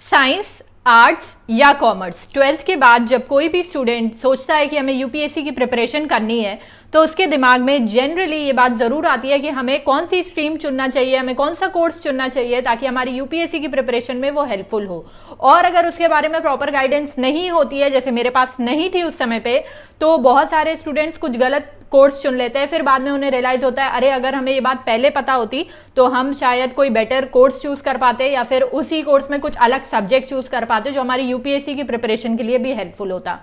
Science, arts या commerce, twelfth के बाद जब कोई भी स्टूडेंट सोचता है कि हमें यूपीएससी की प्रिपरेशन करनी है तो उसके दिमाग में जनरली ये बात जरूर आती है कि हमें कौन सी स्ट्रीम चुनना चाहिए, हमें कौन सा कोर्स चुनना चाहिए ताकि हमारी यूपीएससी की प्रिपरेशन में वो हेल्पफुल हो। और अगर उसके बारे में प्रॉपर गाइडेंस नहीं होती है, जैसे मेरे पास नहीं थी उस समय पे, तो बहुत सारे स्टूडेंट्स कुछ गलत कोर्स चुन लेते हैं। फिर बाद में उन्हें रियलाइज होता है, अरे अगर हमें ये बात पहले पता होती तो हम शायद कोई बेटर कोर्स चूज कर पाते या फिर उसी कोर्स में कुछ अलग सब्जेक्ट चूज कर पाते जो हमारी यूपीएससी की प्रिपरेशन के लिए भी हेल्पफुल होता।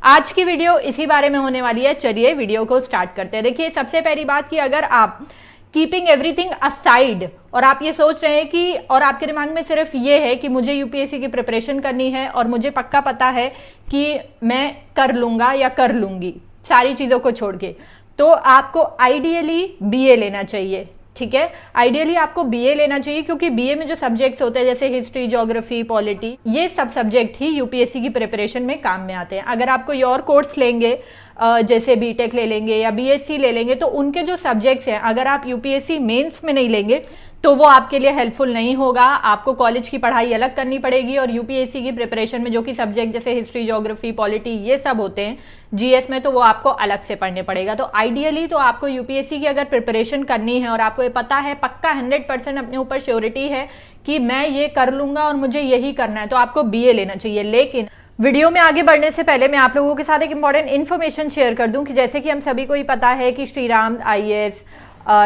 आज की वीडियो इसी बारे में होने वाली है। चलिए वीडियो को स्टार्ट करते हैं। देखिए, सबसे पहली बात कि अगर आप कीपिंग एवरीथिंग असाइड और आप ये सोच रहे हैं कि और आपके दिमाग में सिर्फ ये है कि मुझे यूपीएससी की प्रिपरेशन करनी है और मुझे पक्का पता है कि मैं कर लूंगा या कर लूंगी सारी चीजों को छोड़ के, तो आपको आइडियली बीए लेना चाहिए। ठीक है, आइडियली आपको बीए लेना चाहिए क्योंकि बीए में जो सब्जेक्ट्स होते हैं जैसे हिस्ट्री, ज्योग्राफी, पॉलिटी, ये सब सब्जेक्ट ही यूपीएससी की प्रिपरेशन में काम में आते हैं। अगर आप कोई और कोर्स लेंगे जैसे बीटेक ले लेंगे या बीएससी ले लेंगे तो उनके जो सब्जेक्ट्स हैं अगर आप यूपीएससी मेंस में नहीं लेंगे तो वो आपके लिए हेल्पफुल नहीं होगा। आपको कॉलेज की पढ़ाई अलग करनी पड़ेगी और यूपीएससी की प्रिपरेशन में जो कि सब्जेक्ट जैसे हिस्ट्री, ज्योग्राफी, पॉलिटी ये सब होते हैं जीएस में, तो वो आपको अलग से पढ़ने पड़ेगा। तो आइडियली तो आपको यूपीएससी की अगर प्रिपरेशन करनी है और आपको ये पता है, पक्का 100% अपने ऊपर श्योरिटी है कि मैं ये कर लूंगा और मुझे यही करना है, तो आपको बीए लेना चाहिए। लेकिन वीडियो में आगे बढ़ने से पहले मैं आप लोगों के साथ एक इंपॉर्टेंट इन्फॉर्मेशन शेयर कर दूं कि जैसे कि हम सभी को ही पता है कि Shri Ram IAS,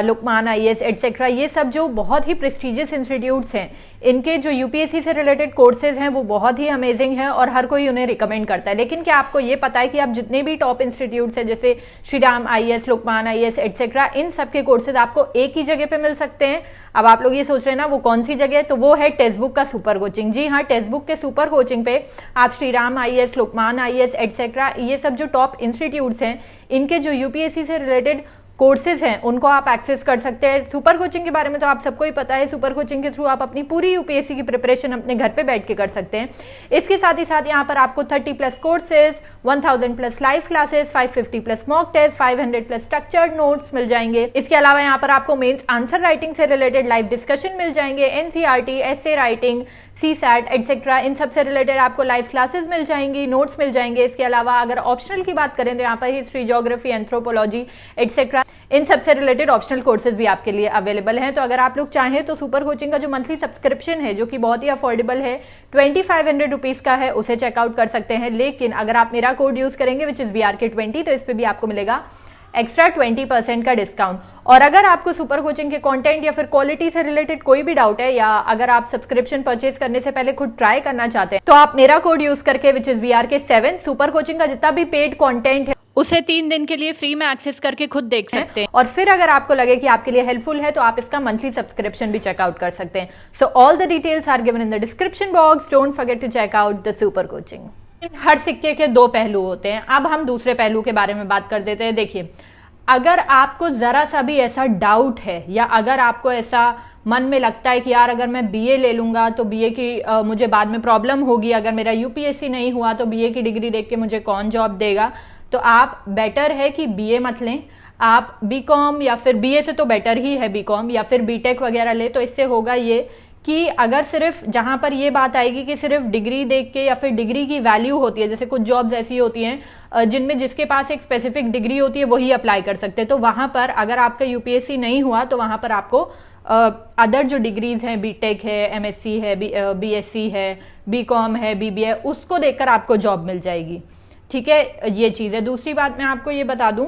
Lukman IAS etcetera, ये सब जो बहुत ही प्रेस्टिजियस इंस्टीट्यूट्स हैं, इनके जो यूपीएससी से रिलेटेड कोर्सेज हैं वो बहुत ही अमेजिंग हैं और हर कोई उन्हें रिकमेंड करता है। लेकिन क्या आपको ये पता है कि आप जितने भी टॉप इंस्टीट्यूट्स हैं जैसे Shri Ram IAS, Lukman IAS et cetera, इन सब के कोर्सेज आपको एक ही जगह पे मिल सकते हैं। अब आप लोग ये सोच रहे हैं ना वो कौन सी जगह है, तो वो है टेक्स्ट बुक का सुपर कोचिंग। जी हाँ, टेक्स्ट बुक के सुपर कोचिंग पे आप Shri Ram IAS, Lukman IAS etcetera, ये सब जो टॉप इंस्टीट्यूट्स हैं इनके जो यूपीएससी से रिलेटेड कोर्सेज हैं उनको आप एक्सेस कर सकते हैं। सुपर कोचिंग के बारे में तो आप सबको ही पता है, सुपर कोचिंग के थ्रू आप अपनी पूरी यूपीएससी की प्रिपरेशन अपने घर पे बैठ के कर सकते हैं। इसके साथ ही साथ यहाँ पर आपको 30+ courses, 1000+ live classes, 550+ mock test, 500+ structured notes मिल जाएंगे। इसके अलावा यहाँ पर आपको मेंस आंसर राइटिंग से रिलेटेड लाइव डिस्कशन मिल जाएंगे, NCERT, essay writing, CSAT et cetera, इन सब से रिलेटेड आपको लाइव क्लासेस मिल जाएंगी, नोट्स मिल जाएंगे। इसके अलावा अगर ऑप्शनल की बात करें तो यहाँ पर हिस्ट्री, ज्योग्राफी, एंथ्रोपोलॉजी एटसेट्रा, इन सब से रिलेटेड ऑप्शनल कोर्सेज भी आपके लिए अवेलेबल हैं। तो अगर आप लोग चाहें तो सुपर कोचिंग का जो मंथली सब्सक्रिप्शन है जो कि बहुत ही अफोर्डेबल है, 2500 रुपीज का है, उसे चेकआउट कर सकते हैं। लेकिन अगर आप मेरा कोड यूज करेंगे विच इज BRK20, तो इस पे भी आपको मिलेगा एक्स्ट्रा 20% का डिस्काउंट। और अगर आपको सुपर कोचिंग के कंटेंट या फिर क्वालिटी से रिलेटेड कोई भी डाउट है या अगर आप सब्सक्रिप्शन परचेज करने से पहले खुद ट्राई करना चाहते हैं तो आप मेरा कोड यूज करके which is BRK7 super coaching का जितना भी पेड कंटेंट है उसे 3 दिन के लिए फ्री में एक्सेस करके खुद देख सकते हैं। और फिर अगर आपको लगे कि आपके लिए हेल्पफुल है तो आप इसका मंथली सब्सक्रिप्शन भी चेकआउट कर सकते हैं। So all the details are given in the description box. Don't forget to check out the super coaching. हर सिक्के के 2 पहलू होते हैं। अब हम दूसरे पहलू के बारे में बात कर देते हैं। देखिए, अगर आपको जरा सा भी ऐसा डाउट है या अगर आपको ऐसा मन में लगता है कि यार अगर मैं बीए ले लूंगा तो बीए की मुझे बाद में प्रॉब्लम होगी, अगर मेरा यूपीएससी नहीं हुआ तो बीए की डिग्री देख के मुझे कौन जॉब देगा, तो आप बेटर है कि बीए मत लें। आप बीकॉम या फिर बीए से तो बेटर ही है बीकॉम या फिर बीटेक वगैरह ले। तो इससे होगा ये कि अगर सिर्फ जहां पर ये बात आएगी कि सिर्फ डिग्री देख के या फिर डिग्री की वैल्यू होती है, जैसे कुछ जॉब्स ऐसी होती हैं जिनमें जिसके पास एक स्पेसिफिक डिग्री होती है वही अप्लाई कर सकते हैं, तो वहां पर अगर आपका यूपीएससी नहीं हुआ तो वहां पर आपको अदर जो डिग्रीज हैं, बीटेक है, एमएससी है, बीएससी है, बीकॉम है, बीबीए, उसको देखकर आपको जॉब मिल जाएगी। ठीक है, ये चीज है। दूसरी बात मैं आपको ये बता दूं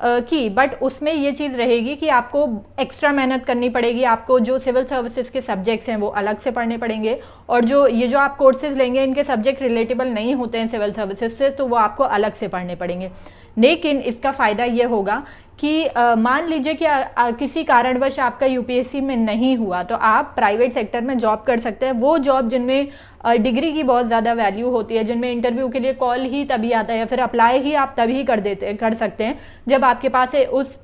कि बट उसमें ये चीज रहेगी कि आपको एक्स्ट्रा मेहनत करनी पड़ेगी। आपको जो सिविल सर्विसेज के सब्जेक्ट्स हैं वो अलग से पढ़ने पड़ेंगे और जो आप कोर्सेज लेंगे इनके सब्जेक्ट रिलेटेबल नहीं होते हैं सिविल सर्विसेज से, तो वो आपको अलग से पढ़ने पड़ेंगे। लेकिन इसका फायदा ये होगा कि मान लीजिए कि किसी कारणवश आपका यूपीएससी में नहीं हुआ तो आप प्राइवेट सेक्टर में जॉब कर सकते हैं। वो जॉब जिनमें डिग्री की बहुत ज़्यादा वैल्यू होती है, जिनमें इंटरव्यू के लिए कॉल ही तभी आता है या फिर अप्लाई ही आप तभी कर सकते हैं जब आपके पास उस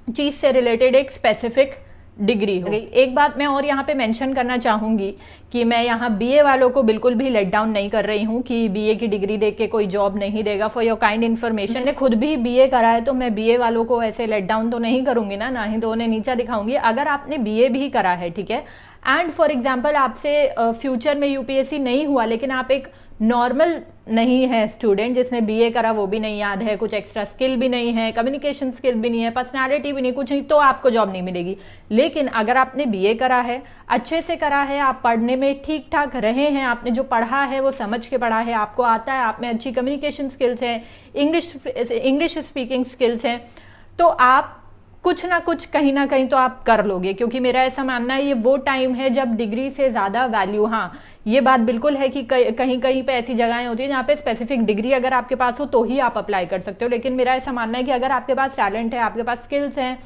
चीज़ से रिलेटेड एक स्पेसिफिक डिग्री हो। एक बात मैं और यहाँ पे मेंशन करना चाहूंगी कि मैं यहाँ बीए वालों को बिल्कुल भी लेट डाउन नहीं कर रही हूँ कि बीए की डिग्री देख के कोई जॉब नहीं देगा। फॉर योर काइंड इन्फॉर्मेशन, ने खुद भी बीए करा है तो मैं बीए वालों को ऐसे लेट डाउन तो नहीं करूंगी ना ही तो उन्हें नीचा दिखाऊंगी। अगर आपने बीए भी करा है, ठीक है, एंड फॉर एग्जाम्पल आपसे फ्यूचर में यूपीएससी नहीं हुआ, लेकिन आप एक नॉर्मल नहीं है स्टूडेंट जिसने बीए करा, वो भी नहीं याद है, कुछ एक्स्ट्रा स्किल भी नहीं है, कम्युनिकेशन स्किल भी नहीं है, पर्सनालिटी भी नहीं, कुछ नहीं, तो आपको जॉब नहीं मिलेगी। लेकिन अगर आपने बीए करा है, अच्छे से करा है, आप पढ़ने में ठीक ठाक रहे हैं, आपने जो पढ़ा है वो समझ के पढ़ा है, आपको आता है, आप में अच्छी कम्युनिकेशन स्किल्स हैं, इंग्लिश स्पीकिंग स्किल्स हैं, तो आप कुछ ना कुछ कहीं ना कहीं तो आप कर लोगे। क्योंकि मेरा ऐसा मानना है ये वो टाइम है जब डिग्री से ज्यादा वैल्यू, हाँ ये बात बिल्कुल है कि कहीं कहीं पे ऐसी जगहें होती है जहाँ पे स्पेसिफिक डिग्री अगर आपके पास हो तो ही आप अप्लाई कर सकते हो। लेकिन मेरा ऐसा मानना है कि अगर आपके पास टैलेंट है, आपके पास स्किल्स हैं,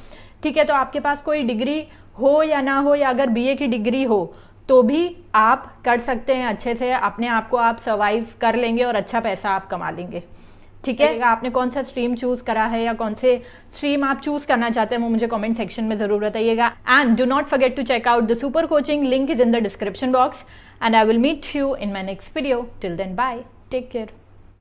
ठीक है, तो आपके पास कोई डिग्री हो या ना हो, या अगर बीए की डिग्री हो तो भी आप कर सकते हैं, अच्छे से अपने आप को आप सर्वाइव कर लेंगे और अच्छा पैसा आप कमा लेंगे। ठीक है, आपने कौन सा स्ट्रीम चूज करा है या कौन से स्ट्रीम आप चूज करना चाहते हैं वो मुझे कमेंट सेक्शन में जरूर बताइएगा। And do not forget to check out the super coaching, link is in the description box, and I will meet you in my next video. Till then bye, take care.